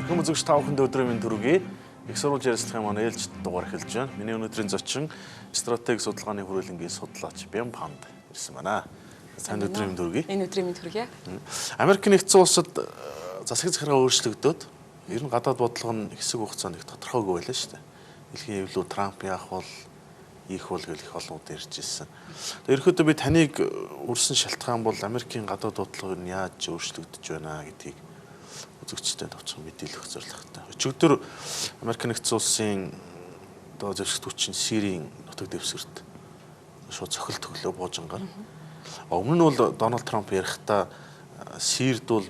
Хүмүүс зөвхөн тавхан өдрийн минь төрөгийг их сурвалж ярилцлагын маань ээлж дугаар эхэлж байна. Миний өнөөдрийн зочин стратеги судалгааны хүрээлэнгийн судлаач Бям Панд ирсэн байна. Сайн өдрийн минь төрөгийг. Энэ өдрийн минь төргийа. Америк нэгдсэн улсад засаг захиргаа өөрчлөгдөөд ер нь гадаад бодлого нь хэсэг хугацаанд их тодорхойгүй байлаа шүү дээ. Дэлхийн хэвлүү Трамп яах бол их бол гэх их олон удаа ирж ирсэн. Ерөнхийдөө би таныг үрсэн шалтгаан бол Америкийн гадаад бодлого нь яаж өөрчлөгдөж байна гэдгийг үзэгчдэд товчхон мэдээлэл өгөх зорилготой. Өчигдөр Америк нэгдсэн улсын доо зэвсэгт хүчин Сирийн нутаг дэвсгэрт шууд цохил төглөө буужингаар. Өмнө нь бол Дональд Трамп ярихдаа Сирд бол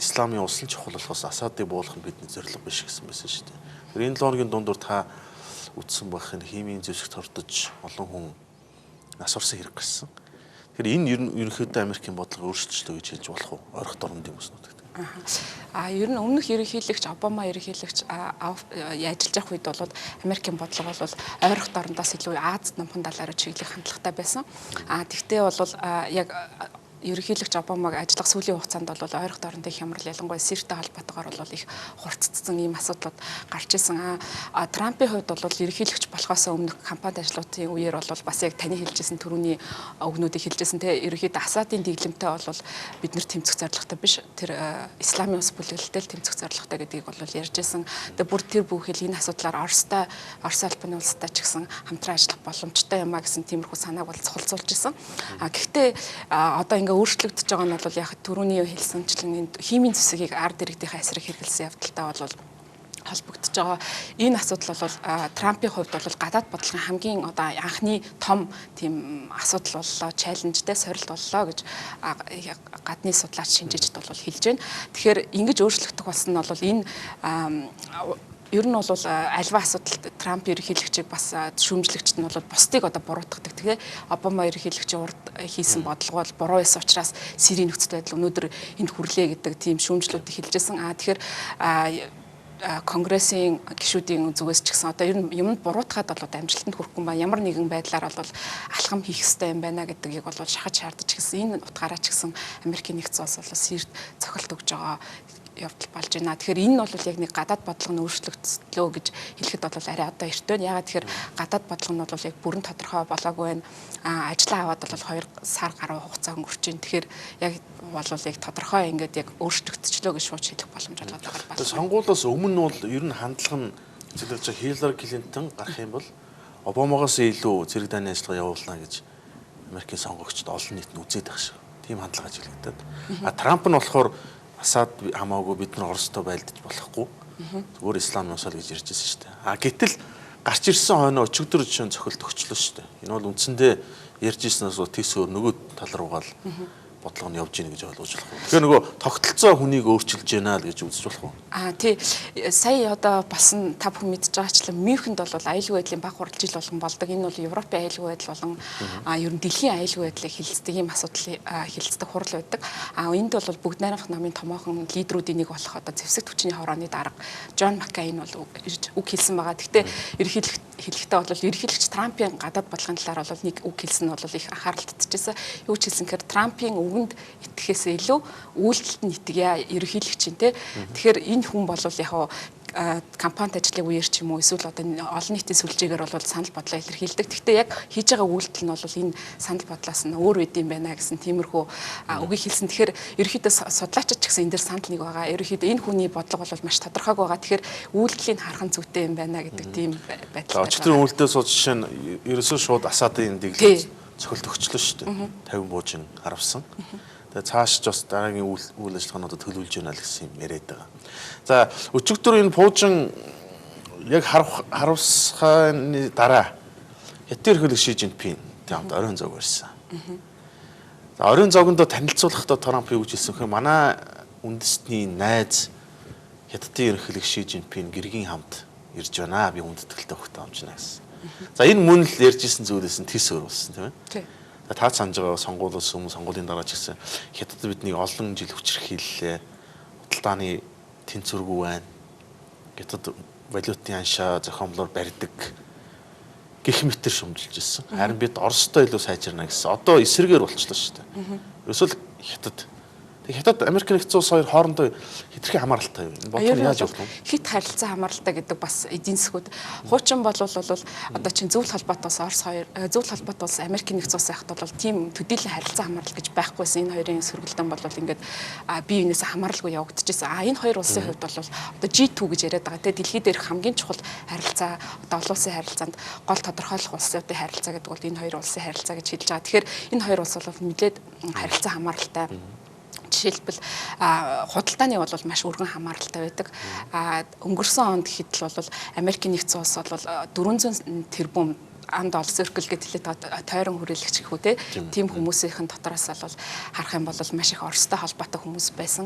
исламын улс нь чухал болохоос Асадыг буулгах нь бидний зорилго биш гэсэн байсан шүү дээ. Тэр энэ 7 хоногийн дундуур та үтсэн байх энэ химийн зэвсэгт ордож олон хүн нас орсон хэрэг гарсан. Тэгэхээр энэ ерөнхийдөө Америкийн бодлого өөрчлөлтөө гэж хэлж болох уу? Ойрхон дорнод юм уснууд. Ер нь өмнөх ерөнхийлөгч Обама ерөнхийлөгч ажиллаж явах үед бол Америкийн бодлого бол ойрхон дорноос илүү Аз намхан талаараа чиглэх хандлагатай байсан. Тэгвэл бол яг ерөнхийлөгч Обамаг ажиллах сүүлийн хугацаанд бол ойрхон дорнодын хямрал ялангуяа Сиртэй холбоотойгоор бол их хурцдсан ийм асуудлууд гарч исэн. Трампын хувьд бол ерөнхийлөгч болохоос өмнөх кампанит ажлуудын үеэр бол бас яг таны хэлжсэн түрүүний өгнүүдийг хэлжсэн те ерөнхийдөө Асадын дэглэмтэй бол бид нар тэмцэх зорилготой биш. Тэр исламын ус бүлэглэлтэй тэмцэх зорилготой гэдгийг бол ярьж исэн. Тэгээ бүр тэр бүхэл энэ асуудлаар Орос албаны улстай ч гэсэн хамтран ажиллах боломжтой юм а гэсэн тиймэрхүү санааг бол цохолцуулж исэн. Гэхдээ одоо ингээ өөрчлөгдөж байгаа нь бол яг түрүүний хэлсэнчлэн химийн зэвсгийг ард иргэдийн эсрэг хэрэгэлсэн явдалтай бол холбогдож байгаа. Энэ асуудал бол Трампын хувьд бол гадаад бодлогын хамгийн одоо анхны том тийм асуудал боллоо, чаленжтэй сорилт боллоо гэж гадны судлаач шинжээчд бол хэлж байна. Тэгэхээр ингэж өөрчлөгдөх болсон нь бол энэ ер нь бол альва асуудалд Трамп ерөнхийлөгчийг бас шүүмжлэгчд нь бол бусдыг одоо буруутгадаг. Тэгээ Обама ерөнхийлөгчийн урд хийсэн бодлого бол буруу байсан учраас Сирийн нөхцөл байдал өнөөдөр энд хүрлээ гэдэг тийм шүүмжлүүдийг хэлжсэн. Тэгэхээр Конгрессийн гишүүдийн зүгээс ч гэсэн одоо ер нь юмд буруутгаад бол амжилтанд хүрэхгүй ба ямар нэгэн байдлаар бол алхам хийх ёстой юм байна гэдгийг бол шахаж шаардаж гэсэн энэ утгаараа ч гэсэн Америкийн нэгдсэн улс бол Сирт цохилт өгж байгаа явдал болж байна. Тэгэхээр энэ бол яг нэг гадаад бодлого нь өөрчлөгдсөн гэж хэлэхэд бол арай одоо эрт байна. Ягаад тэгэхээр гадаад бодлого нь бол яг бүрэн тодорхой болоогүй байна. Ажлаа аваад бол 2 сар гаруй хугацаа өнгөрч байна. Тэгэхээр яг бол яг тодорхой ингээд яг өөрчлөгдсөчлөө гэж шууд хэлэх боломж болоод байгаа байна. Сонгуулиос өмнө бол ер нь хандлага нь зөвлөж Хиллари Клинтон гарах юм бол Обамагаас илүү зэрэг дааны ажиллагаа явуулна гэж Америкийн сонгогчдод олон нийт нь үзээд байгаа шүү. Тийм хандлага ажиглагдаад. Трамп нь болохоор Асад хамаагүй бид нар Оростой байлдаж болохгүй. Зүгээр исламын усал гэж ярьж байсан шүү дээ. Гэтэл гарч ирсэн хойноо өчигдөр жишээ цохилт өгчлөө шүү дээ. Энэ бол үндсэндээ ярьж ирснээс тийсөөр нөгөө тал руугаа л бодлого нь явж ийн гэж ойлгож болох. Тэгэхээр нөгөө тогтолцоо хүнийг өөрчилж яана л гэж үзэж болох уу? Тий. Сая одоо бас та бүхэн мэдж байгаачлан Мюнхенд бол аюулгүй байдлын баг хурал жил болгон болдог. Энэ бол Европын аюулгүй байдал болон ер нь дэлхийн аюулгүй байдлыг хилцдэг ийм асуудлыг хилцдэг хурал байдаг. Энд бол бүгд найрамдах намын томоохон лидерүүдийн нэг болох одоо зэвсэгт хүчний хорооны дарга Джон Маккейн бол үг хэлсэн байгаа. Гэхдээ хэлэхдээ бол ерөнхийлөгч Трампын гадаад бодлогын талаар бол нэг үг хэлсэн нь бол их анхаарал татчихсан. Юу ч хэлсэн гэхээр Трампын үгэнд итгэхээс илүү үйлдэлд нь итгэя ерөнхийлөгч нь те. Тэгэхээр энэ хүн бол яг кампанит ажлын үеэр ч юм уу эсвэл одоо олон нийтийн сүлжээгээр бол санал бодлоо илэрхийлдэг. Гэхдээ яг хийж байгаа үйлдэл нь бол энэ санал бодлоос нь өөр үд юм байна гэсэн тиймэрхүү үгийг хэлсэн. Тэгэхээр ерөнхийдөө судлаачид ч гэсэн энэ дэр санал нэг байгаа. Ерөнхийдөө энэ хүний бодлого бол маш тодорхойг байгаа. Тэгэхээр үйлдэлийг харах нь зүйтэй юм байна гэдэг тийм байдал. Өчигдөр үйлдэл сууд жишээ нь ерөөсөө шууд Асадын дэглэлд цохилт өгчлөө шүү дээ. 50 буужин харавсан. Тэгээ цааш ч бас дараагийн үйл ажиллагаануудад төлөвлөж байна л гэсэн юм яриад байгаа. За өчигдөр энэ буужин яг харавсхааны дараа Хятад ерөнхийлөгч Ши Жинпин хамт оройн зоог барьсан. За оройн зоогондоо танилцуулахдаа Трамп юу гэж хэлсэн хэ манай үндэстний найз Хятадын ерөнхийлөгч Ши Жинпин гэргийн хамт ирж байна. Би хүндэтгэлтэй өгтөө амжина гэсэн. За энэ мөн л ярьж исэн зүйлээс нь тийс өөр болсон тийм ээ. Тий. Та санаж байгаа сонгуулиус өмнө сонгуулийн дараа ч гэсэн Хятад бидний олон жил хүчирхийллээ. Худалдааны тэнцвэргүй байна. Хятад валютын аншаа зохиомлоор барьдаг гэх мэтэр шумжилж ирсэн. Харин бид Оростой илүү сайжирна гэсэн. Одоо эсрэгээр болчихлоо шүү дээ. Ерөөсөл Хятад Тэг хятад Америк нэгдсэн улс хоёр хоорондоо хэтэрхий хамааралтай юу? Энэ бодлого яаж явах вэ? Хит харилцаа хамааралтай гэдэг бас эдийн засгууд. Хуучин одоо чинь зөвлөлт холбоот улс зөвлөлт холбоот улс Америкийн нэгдсэн улс байхад бол тийм төдийлөн харилцаа хамаарал гэж байхгүйсэн. Энэ хоёрын сөргөлдөн бол ингээд бие биенээс хамааралгүй явагдчихсан. Энэ хоёр улсын хувьд бол одоо G2 гэж яриад байгаа. Тэгээ дэлхийд дээрх хамгийн чухал харилцаа одоо олон улсын харилцаанд гол тодорхойлох улсуудын харилцаа гэдэг бол энэ хоёр улсын харилцаа гэж хэлж байгаа. Тэгэхээр энэ хоёр улс бол мэдээд харилцаа хамааралтай. Жишээлбэл худалдааны бол маш өргөн хамааралтай байдаг. Өнгөрсөн онд гэхэд л бол Америкийн нэгдсэн улс бол 400 тэрбум $1 circle гэдэг хэлээд тойрон хүрээлэгч гэх үү те. Тим хүмүүсийн дотроос бол харах юм бол маш их Оростой холбоотой хүмүүс байсан.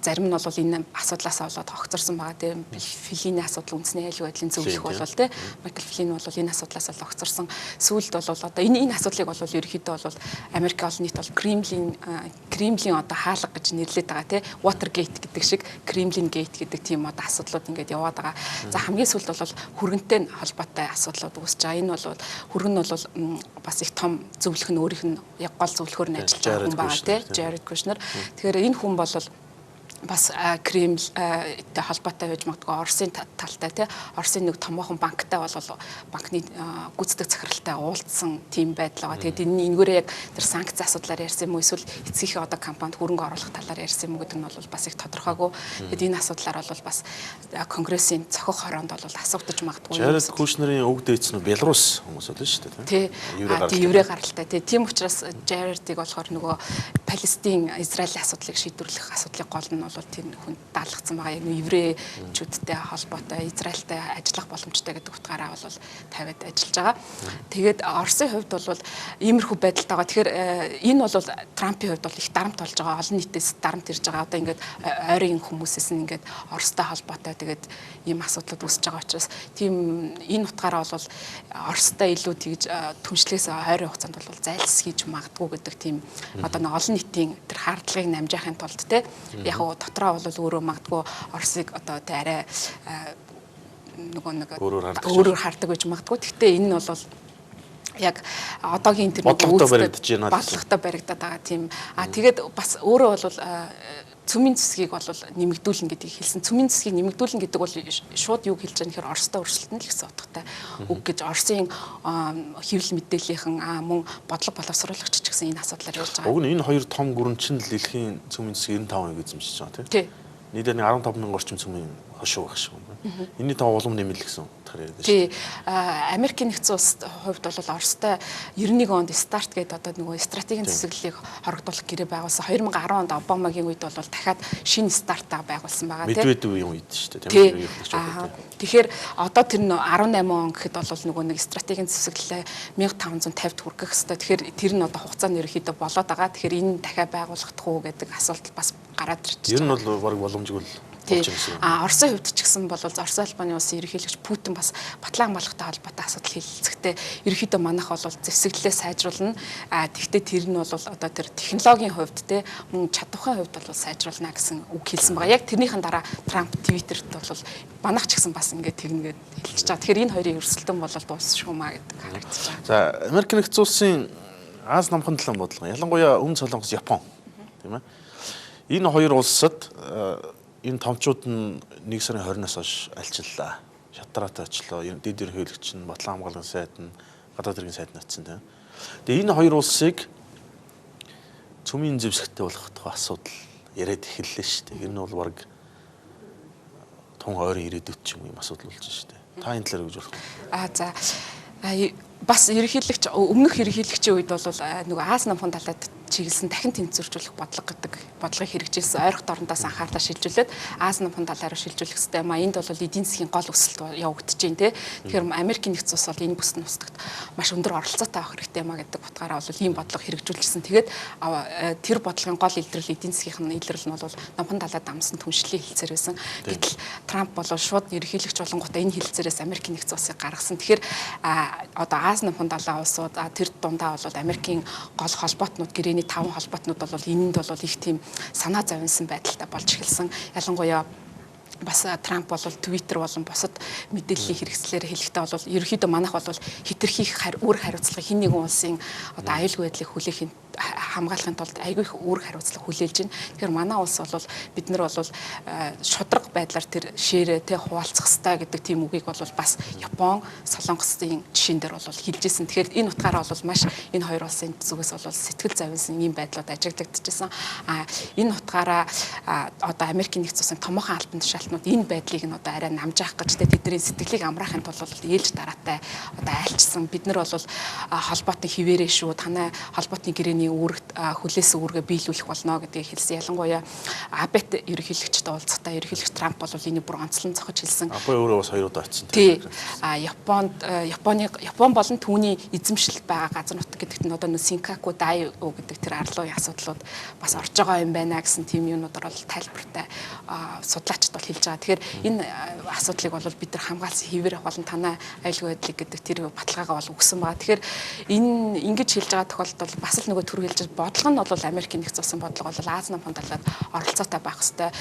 Зарим нь бол энэ асуудлаас болоод огцорсон байгаа те. Филийн асуудал үндэсний аюулгүй байдлын зөвлөх бол те. Майкл Флин бол энэ асуудлаас бол огцорсон. Сүүлд бол одоо энэ асуудлыг бол ерөөхдөө бол Америк олон нийт бол Кремлийн одоо хаалга гэж нэрлэдэг байгаа те. Watergate гэдэг шиг Кремлин гейт гэдэг тийм одоо асуудлууд ингээд яваад байгаа. За хамгийн сүүлд бол хүргэнтэй холбоотой асуудлууд үүсэж байгаа. Энэ бол хүргэн нь бол бас их том зөвлөх нь өөрийнх нь яг гол зөвлөхөөр нь ажиллаж байгаа хүн байгаа тий. Jared Kushner. Тэгэхээр энэ хүн бол бас Кремлтэй холбоотой байж магадгүй Оросын талтай тий. Оросын нэг томоохон банктай бол банкны гүйцэтгэх захиралтай уулзсан тийм байдал байгаа. Тэгээд энэгээрээ яг тэр санкц асуудлаар ярьсан юм уу эсвэл эцгийнхээ одоо компанид хөрөнгө оруулах талаар ярьсан юм уу гэдэг нь бол бас их тодорхойгүй. Тэгээд энэ асуудлаар бол бас конгрессийн цохих хороонд бол асуугдаж магадгүй. Jared Kushner-ийн өвөг дээдс нь Беларусь хүмүүс байлаа шүү дээ тий. Еврей гаралтай тий. Тийм учраас Jared-ийг болохоор нөгөө Палестин Израилийн асуудлыг шийдвэрлэх асуудлын гол нь бол тэр хүн даалгацсан байгаа. Яг еврейчүүдтэй холбоотой Израильтай ажиллах боломжтой гэдэг утгаараа бол тавиад ажиллаж байгаа. Тэгээд Оросын хувьд бол иймэрхүү байдалтай байгаа. Тэгэхээр энэ бол Трампын хувьд бол их дарамт болж байгаа. Олон нийтээс дарамт ирж байгаа. Одоо ингээд ойрын хүмүүсээс нь ингээд Оростой холбоотой тэгээд ийм асуудлууд үүсэж байгаа учраас тийм энэ утгаараа бол Оростой илүү тэгж түншлээс ойрын хугацаанд бол зайлс хийж магадгүй гэдэг тийм одоо нэг олон нийтийн тэр хаардлагыг намжаахын тулд те яг дотроо бол өөрөө магадгүй Оросыг одоо тэ арай нөгөө өөрөөр хардаг гэж магадгүй. Гэхдээ энэ нь бол яг одоогийн тэр бодлоготой баригдаад байгаа тийм. Тэгээд бас өөрөө бол цөмийн засгийг бол нэмэгдүүлнэ гэдгийг хэлсэн. Цөмийн засгийг нэмэгдүүлнэ гэдэг бол шууд юу хэлж байгаа нөхөр Оростой өрсөлдөн л гэсэн утгатай. Үг гэж Оросын хэвлэл мэдээллийнхэн мөн бодлого боловсруулагч ч гэсэн энэ асуудлаар ярьж байгаа. Уг нь энэ хоёр том гүрэнчин л дэлхийн цөмийн засгийг 95% эзэмшиж байгаа тийм. Нийтдээ 15,000 орчим цөмийн хошуу байх шиг байна. Энэний тав улам нэмэлт гэсэн утгаар яриад байна. Америкийн нэгдсэн улсад хувьд бол Оростой 91 онд старт гэдэг одоо нөгөө стратегийн засаглалыг хорогдуулах гэрээ байгуулсан. 2010 онд Обамагийн үед бол дахиад шинэ стартаа байгуулсан байгаа тийм. Медведевийн үед шүү дээ. Тэгэхээр одоо тэр 18 он гэхэд бол нөгөө нэг стратегийн засаглалаа 1550-д хүргэх хэрэгтэй. Тэгэхээр тэр нь одоо хугацааны ерөөхдөө болоод байгаа. Тэгэхээр энэ дахиад байгуулагдах уу гэдэг асуулт бас гараад ирж байна. Ер нь бол баг боломжгүй л Оросын хувьд ч гэсэн бол Оросын албаны улсын ерөнхийлөгч Путин бас батлан хамгаалалттай холбоотой асуудал хэлэлцэхдээ ерөнхийдөө манайх бол зэвсэглэлээ сайжруулна. Тэгвэл тэр нь бол одоо тэр технологийн хувьд те мөн чадварын хувьд бол сайжруулна гэсэн үг хэлсэн байгаа. Яг тэрнийхэн дараа Трамп Твиттерт бол манайх ч гэсэн бас ингээд тэгнгээд хэлчихэж байгаа. Тэгэхээр энэ хоёрын өрсөлдөн бол дуусшгүй гэдэг харагдаж байгаа. За Америк нэгдсэн улсын Аз намхан талын бодлого ялангуяа Өмнөд Солонгос, Япон тийм ээ. Энэ хоёр улсад энэ томчууд нь 1 сарын 20-наас хойш альчиллаа. Шатраатай очлоо. Дэд ерөнхийлөгч нь Батлан хамгаалгын сайд нь гадаад хэргийн сайд нь очсон тийм. Тэгээ энэ хоёр улсыг цөмийн зэвсэгтэй болгох тухай асуудал яриад эхэллээ шүү дээ. Энэ бол баг тун ойрын ирээдүйд ч юм асуудал болж байна шүү дээ. Та энэ талаар гэж болох. За бас ерөнхийлөгч өмнөх ерөнхийлөгчийн үед бол нөгөө Аз намхан талаад чиглэсэн дахин тэнцвэржүүлэх бодлого гэдэг бодлогыг хэрэгжүүлсэн ойрох дорндоос анхаарлаа шилжүүлээд Аз намхан талаараа шилжүүлэх хэрэгтэй юм а. Энд бол эдийн засгийн гол өсөлт явагдаж байна те. Тэгэхээр Америкийн нэгдсэн улс бол энэ бүсэд нустагт маш өндөр оролцоотой авах хэрэгтэй юм а гэдэг утгаараа бол ийм бодлого хэрэгжүүлжсэн. Тэгээд тэр бодлогын гол илрэл эдийн засгийн илрэл нь бол намхан талаад амсан түншлэлийн хэлцээр байсан. Гэтэл Трамп бол шууд ерөнхийлөгч болонгуудаа энэ хэлцээрээс Америкийн нэгдсэн улсыг гаргасан. Тэгэхээр одоо Аз намхан талаа улсууд тэр дундаа бол Америкийн гол холбоотнууд гэрээний 5 холбоотнууд бол энэнд бол их тийм санаа зовнсон байдалтай болж эхэлсэн. Ялангуяа бас Трамп бол Твиттер болон бусад мэдээллийн хэрэгслээр хэлэхдээ бол ерөнхийдөө манайх бол хэтэрхий үр хариуцлага хин нэгэн улсын одоо аюулгүй байдлыг хүлээхийн хамгаалахын тулд айгүй их үүрэг хариуцлага хүлээлж байна. Тэгэхээр манай улс бол бид нар бол шудраг байдлаар тэр ширээ тэ хуваалцах хэрэгтэй гэдэг тийм үгийг бол бас Япон, Солонгосын жишээн дээр бол хэлжсэн. Тэгэхээр энэ утгаараа бол маш энэ хоёр улсын зүгээс бол сэтгэл зовлонсын ийм байдлууд ажиглагдчихсан. Энэ утгаараа одоо Америкийн нэгдсэн улсын томоохон албан тушаалтнууд энэ байдлыг нь одоо арай намжаах гэж тэдний сэтгэлийг амраахын тулд бол ээлж дараатай одоо айлчсан. Бид нар бол холбоотын хിവэрээ шүү. Танай холбоотны гэрээний үүрэгт хүлээсэн үүргээ биелүүлэх болно гэдгийг хэлсэн. Ялангуяа Абет ерөнхийлөгчтэй уулзахдаа ерөнхийлөгч Трамп бол энийг бүр онцлон зохиж хэлсэн. Апо өөрөө бас хоёр удаа очсон. Тий. Япон болон түүний эзэмшилт байгаа газар нутаг гэдэгт нь одоо Синкаку Дайо гэдэг тэр арлын асуудлууд бас орж байгаа юм байна гэсэн тийм юмнуудаар бол тайлбартай судлаачид бол хэлж байгаа. Тэгэхээр энэ асуудлыг бол бид нар хамгаалсан хിവэр болон танай аюулгүй байдлыг гэдэг тэр баталгаагаа бол өгсөн байгаа. Тэгэхээр энэ ингэж хэлж байгаа тохиолдолд бас л нөгөө төр хэлж бодлого нь бол Америкийн нэгдсэн улсын бодлого бол Аз намхан талаар оролцоотой байх хэвээр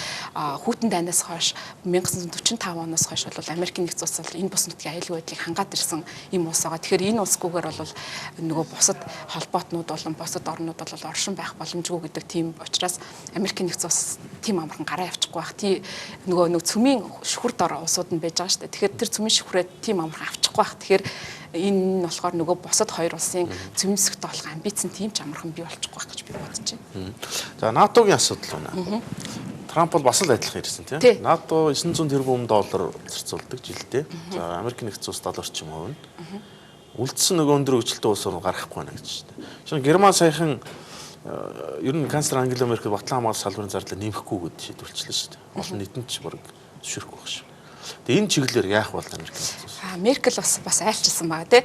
хүйтэн дайнаас хойш 1945 оноос хойш бол Америкийн нэгдсэн улс бол энэ бус нутгийн аюулгүй байдлыг хангаад ирсэн юм улс байгаа. Тэгэхээр энэ улсгүйгээр бол нөгөө бусад холбоотнууд болон бусад орнууд бол оршин байх боломжгүй гэдэг тийм учраас Америкийн нэгдсэн улс тийм амархан гараа явчихгүй байх. Тийм нөгөө цөмийн шүхэр дор улсууд нь байж байгаа шүү дээ. Тэгэхээр тэр цөмийн шүхрээ тийм амархан авчихгүй байх. Тэгэхээр энэ нь болохоор нөгөө бусад хоёр улсын зэмсэгт болох амбиц нь тийм ч амархан бий болчихгүй байх гэж би бодож байна. За НАТОгийн асуудал байна. Трамп бол бас л адилхан ирсэн тийм. НАТО 900 тэрбум доллар зарцуулдаг жилдээ. За Америкийн нэгдсэн улс $40 нь. Үлдсэн нөгөө өндөр хөгжилтэй улс руу гарахгүй байна гэж байна. Шинэ Герман саяхан ер нь канцлер Ангела Меркель батлан хамгаалах салбарын зардлыг нэмэхгүй гэж шийдвэрлэжлээ шүү дээ. Олон нийтэнд ч баг зөвшөөрөхгүй байх шүү. Тэгээ энэ чиглэлээр яах бол Америк? Меркель бас айлчилсан байгаа тий.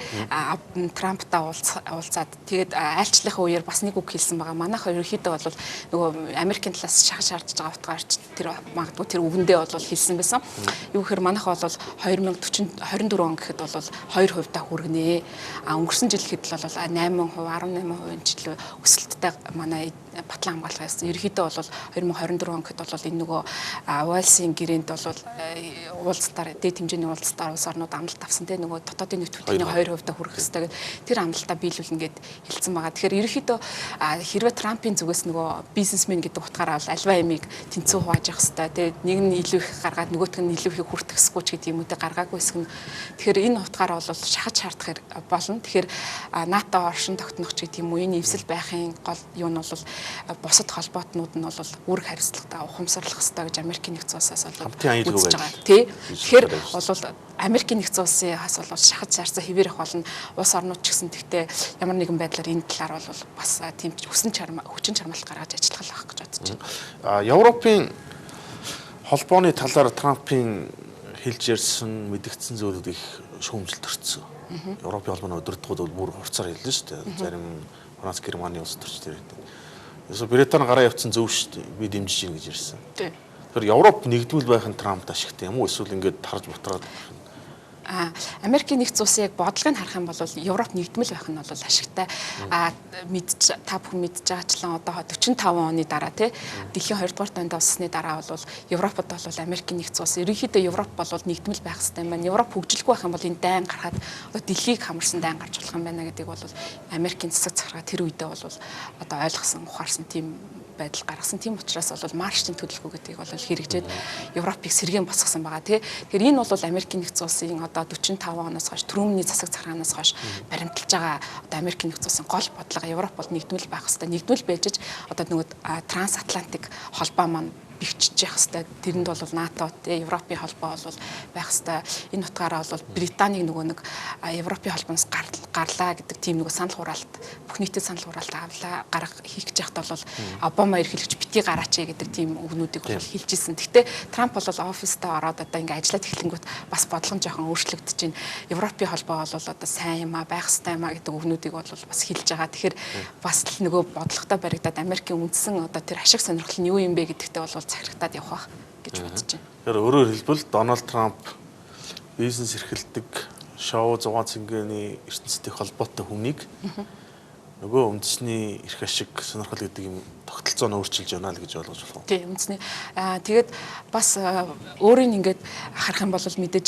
Трамптай уулзаад тэгээд айлчлахын үеэр бас нэг үг хэлсэн байгаа. Манайх ерөнхийдөө бол нөгөө Америкийн талаас шаардж байгаа утгаар тэр магадгүй тэр үгэндээ бол хэлсэн байсан. Юу гэхээр манайх бол 2024 он гэхэд бол 2% та хүргэнэ. Өнгөрсөн жил гэхэд бол 8%, 18% жил өсөлттэй манай батлан хамгаалах гэсэн. Ерөнхийдөө бол 2024 он гэхэд бол энэ нөгөө Уэльсийн гэрээнд бол уулзалтаар дээд хэмжээний уулзалтаар улс орнууд амлалт авсан те нөгөө дотоодын нөхцөлийн 2% та хүрэх хэрэгтэй гэдэг тэр амлалтаа биелүүлнэ гэд хэлсэн байгаа. Тэгэхээр ерөнхийдөө хэрвээ Трампын зүгээс нөгөө бизнесмен гэдэг утгаараа бол альва ямиг тэнцүү хувааж явах хэрэгтэй. Тэгээд нэг нь илүү их гаргаад нөгөөх нь илүү их хүртэхсгүй ч гэдэг юм уу те гаргаагүй хэсэг нь. Тэгэхээр энэ утгаараа бол шахаж шаардах болно. Тэгэхээр НАТО оршин тогтнох ч гэдэг юм уу энэ эвсэл байхын гол юу нь бол бусад холбоотнууд нь бол үүрэг хариуцлагатай ухамсарлах хэрэгтэй гэж Америкийн нэгдсэн улсаас бол үзэж байгаа. Тий. Тэгэхээр бол Америкийн нэгдсэн улсын хас бол шахаж шаарсан хിവэр их болно. Улс орнууд ч гэсэн тэгтээ ямар нэгэн байдлаар энэ талаар бол бас тийм хүчин чармайлт гаргаж ажиллах байх гэж бодож байна. Европын холбооны талаар Трампын хэлж ярьсан мэдгдсэн зүйлүүд их шүүмжилт төрсөн. Европын холбооны удирдлагууд бол бүр хурцаар хэллээ шүү дээ. Зарим Франц, Германы улс төрч дээр. Эсвэл Британи гараа явцсан зөв шүү дээ. Би дэмжиж гин гэж ярьсан. Тэр Европ нэгдвэл байх нь Трампд ашигтай юм уу? Эсвэл ингээд тарж бутраад байх нь? Америкийн нэгдсэн улсын яг бодлогыг харах юм бол Европ нэгдмэл байх нь бол ашигтай. Та бүхэн мэдж байгаачлан одоо 45 оны дараа тий дэлхийн 2 дугаар тоонд болсны дараа бол Европод бол Америкийн нэгдсэн улс ерөнхийдөө Европ бол нэгдмэл байх хэрэгтэй юм байна. Европ хөгжлөхгүй байх юм бол энэ дайн гаргаад одоо дэлхийг хамарсан дайн гарч болох юм байна гэдэг бол Америкийн засаг захиргаа тэр үедээ бол одоо ойлгосон ухаарсан тийм байдал гаргасан. Тийм учраас бол маршийн төлөвлөгөө гэдгийг бол хэрэгжээд Европыг сэргээн босгосон байгаа тий. Тэгэхээр энэ бол Америкийн нэгдсэн улсын одоо 45 оноос хойш Трумны засаг захиргаанаас хойш баримталж байгаа одоо Америкийн нэгдсэн улсын гол бодлого Европ бол нэгдмэл байх хэрэгтэй. Нэгдмэл байж одоо нөгөө трансатлантик холбоо маань бэхжиж явах хэрэгтэй. Тэрэнд бол НАТО те Европын холбоо бол байх хэрэгтэй. Энэ утгаараа бол Британиг нөгөө нэг Европын холбооноос гарлаа гэдэг тийм нөгөө санал хураалт бүх нийтэд санал хураалт авлаа хийх гэж яхад бол Обама ерөнхийлөгч бити гараач гэдэг тийм үгнүүдийг бол хэлж ирсэн. Гэхдээ Трамп бол оффистаа ороод одоо ингээ ажиллаад эхлэнгүүт бас бодлого нь жоохон өөрчлөгдөж байна. Европын холбоо бол одоо сайн юм а байх хэрэгтэй юм а гэдэг үгнүүдийг бол бас хэлж байгаа. Тэгэхээр бас л нөгөө бодлоготой баригдаад Америкийн үндсэн одоо тэр ашиг сонирхол нь юу юм бэ гэдэгтээ бол захирагдаад явах гэж бодож байна. Тэгэхээр өөрөөр хэлбэл Дональд Трамп бизнес эрхэлдэг шоу зугаан цэнгэний ертөнцийн холбоотой хүнийг нөгөө үндэсний эрх ашиг сонирхол гэдэг юм тогтолцоо нь өөрчилж байна л гэж ойлгож болох уу? Тийм үнэсний. Тэгээд бас өөрийн ингээд харах юм бол мэдээж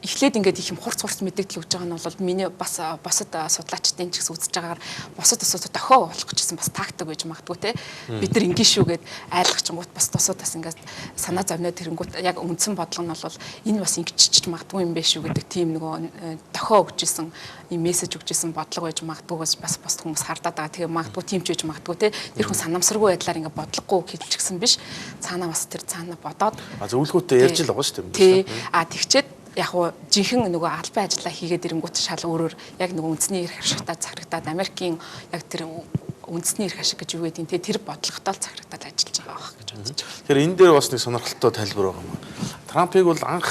эхлээд ингээд их юм хурц мэдээлэл өгж байгаа нь бол миний бас босод судлаачдын ч гэсэн үзэж байгаагаар босод асуудал дохио болох гэжсэн бас тактик байж магадгүй те. Бид нар ингийн шүүгээд айлгachгууд бас тосуудаас ингээд санаа зовноо тэрэнгүүт яг үндсэн бодлого нь бол энэ бас ингэчиж магадгүй юм биш үү гэдэг тийм нөгөө дохио өгжсэн ийм мессеж өгжсэн бодлого байж магадгүйгээс бас бос хүмүүс хардаад байгаа. Тэгээ магадгүй тийм ч байж магадгүй те. Тэр хүн санамсаргүй байдлаар ингээд бодлогогүй хэлчихсэн биш. Цаанаа бас тэр цаанаа бодоод зөвлөгөөтэй ярьж л байгаа шүү тий. дээ. Тэгчээд яг уу жинхэнэ нөгөө албан ажиллаа хийгээд ирэнгүүт шал өөрөөр яг нөгөө үндэсний эрх ашигтаа захирагдаад Америкийн яг тэр үндэсний эрх ашиг гэж юу гэдэг нь тэр бодлоготой л захирагдаад ажиллаж байгаа байх гэж бодож байна. Тэгэхээр энэ дээр бас нэг сонирхолтой тайлбар байгаа юм. Трампыг бол анх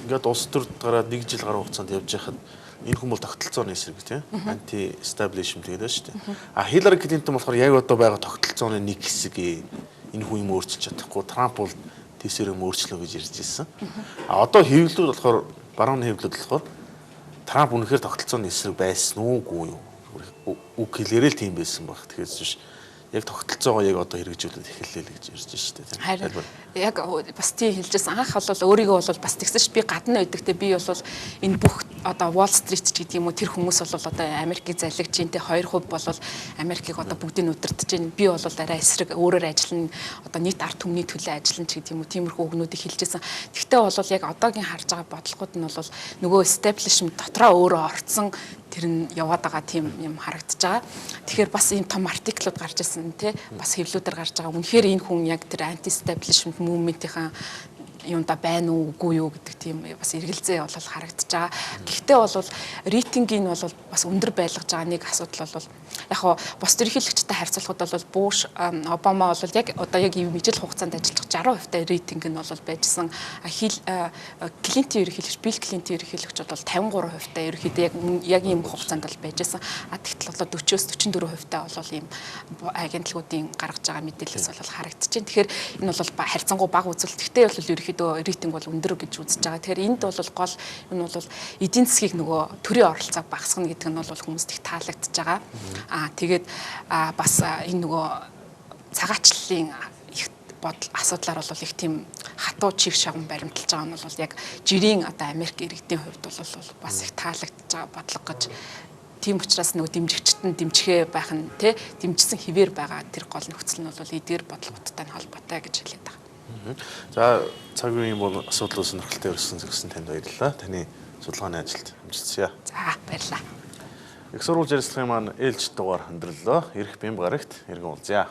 ингээд улс төрд гараад 1 жил гаруй хугацаанд явж байхад энэ хүн бол тогтолцооны эсрэг тийм анти эстаблишмент гэдэг шүү дээ. Хиллари Клинтон болохоор яг одоо байгаа тогтолцооны нэг хэсэг энэ хүн юм өөрчилж чадахгүй. Трамп бол тийсэр юм өөрчлөө гэж ярьж ирсэн. Одоо хэвлэлүүд болохоор барууны хэвлэлүүд болохоор Трамп үнэхээр тогтолцооны эсрэг байсан уугүй юу? Үг хэлээрээ л тийм байсан баг. Тэгэхээр биш яг тогтолцоогоо яг одоо хэрэгжүүлээд эхэллээ л гэж ярьж шүү дээ. Харин яг бас тийм хэлжсэн анх бол өөрийгөө бол бас тэгсэн ш би гадна байдагтай би бол энэ бүх одоо Wall Street ч гэдэг юм уу тэр хүмүүс бол одоо Америкийг залгиж ин тэ 2% бол Америкийг одоо бүгдийг удирдах чинь би бол арай эсрэг өөрөөр ажиллана одоо нийт ард түмний төлөө ажиллана ч гэдэг юм уу тиймэрхүү өгнүүдийг хэлжсэн. Тэгтээ бол яг одоогийн харж байгаа бодлогод нь бол нөгөө establishment дотроо өөрөө орцсон тэр нь яваад байгаа тийм юм харагдаж байгаа. Тэгэхээр бас ийм том артиклууд гарч ирсэн тий бас хэвлүүдээр гарч байгаа. Үнэхээр энэ хүн яг тэр anti establishment movement-ийн юунда байна уу үгүй юу гэдэг тийм бас эргэлзээ бол харагдаж байгаа. Гэхдээ бол рейтингийн бол бас өндөр байлгаж байгаа нэг асуудал бол яг хоо бос ерөнхийлөгчтэй харьцуулахад бол Буш, Обама бол яг одоо яг ийм ижил хугацаанд ажиллаж 60% та рейтинг нь бол байжсан. Клинтон ерөнхийлөгч, Билл Клинтон ерөнхийлөгч бол 53% та ерөнхийдөө яг ийм хугацаанд бол байжсэн. Тэгтэл одоо 40-с 44% та бол ийм агентлагуудын гаргаж байгаа мэдээлэлс бол харагдаж байна. Тэгэхээр энэ бол харьцангуй бага үзэл. Гэхдээ бол ерөнхийдөө рейтинг бол өндөр гэж үзэж байгаа. Тэгэхээр энд бол гол энэ бол эдийн засгийг нөгөө төрийн оролцоог багасгах гэдэг нь бол хүмүүст их таалагдж байгаа. Тэгээд бас энэ нөгөө цагаачлалын их асуудлаар бол их тийм хатуу чиг шаган баримталж байгаа нь бол яг жирийн одоо Америк иргэдийн хувьд бол бас их таалагдж байгаа бодлого гэж тийм учраас нөгөө дэмжигчд нь дэмжихээ байх нь тий дэмжсэн хിവэр байгаа тэр гол нөхцөл нь бол эдгээр бодлоготой холбоотой гэж хэлээд байгаа. За цагийн бол асуудлын сонирхолтой өрсөн зэгсэн танд баярлалаа. Таны судалгааны ажилд амжилтсая. За баярлалаа. Их сурвалж ярилцлагын маань ээлж дугаар хөндөрлөө. Ирэх бямб гарагт иргэн уулзъя.